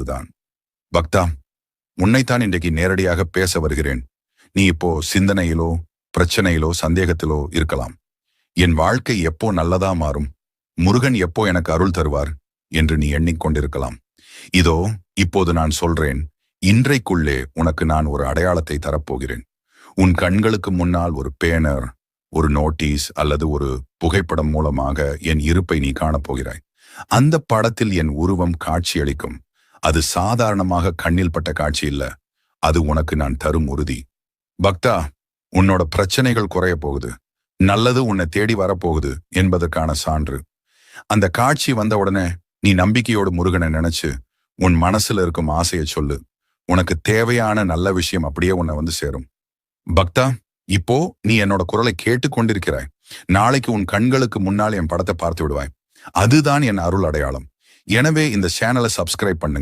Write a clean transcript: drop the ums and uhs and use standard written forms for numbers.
அதுதான். பக்தா, உன்னைத்தான் இன்றைக்கு நேரடியாக பேச வருகிறேன். நீ இப்போ சிந்தனையிலோ பிரச்சனையிலோ சந்தேகத்திலோ இருக்கலாம். என் வாழ்க்கை எப்போ நல்லதா மாறும், முருகன் எப்போ எனக்கு அருள் தருவார் என்று நீ எண்ணிக்கொண்டிருக்கலாம். இதோ இப்போது நான் சொல்றேன், இன்றைக்குள்ளே உனக்கு நான் ஒரு அடையாளத்தை தரப்போகிறேன். உன் கண்களுக்கு முன்னால் ஒரு பேனர், ஒரு நோட்டீஸ் அல்லது ஒரு புகைப்படம் மூலமாக என் இருப்பை நீ காணப்போகிறாய். அந்த படத்தில் என் உருவம் காட்சியளிக்கும். அது சாதாரணமாக கண்ணில் பட்ட காட்சி இல்ல, அது உனக்கு நான் தரும் உறுதி. பக்தா, உன்னோட பிரச்சனைகள் குறைய போகுது, நல்லது உன்னை தேடி வரப்போகுது என்பதற்கான சான்று. அந்த காட்சி வந்த உடனே நீ நம்பிக்கையோடு முருகனை நினைச்சு உன் மனசுல இருக்கும் ஆசையை சொல்லு. உனக்கு தேவையான நல்ல விஷயம் அப்படியே உன்னை வந்து சேரும். பக்தா, இப்போ நீ என்னோட குரலை கேட்டுக்கொண்டிருக்கிறாய். நாளைக்கு உன் கண்களுக்கு முன்னால் என் படத்தை பார்த்து விடுவாய். அதுதான் என் அருள் அடையாளம். எனவே இந்த சேனலை சப்ஸ்கிரைப் பண்ணுங்க.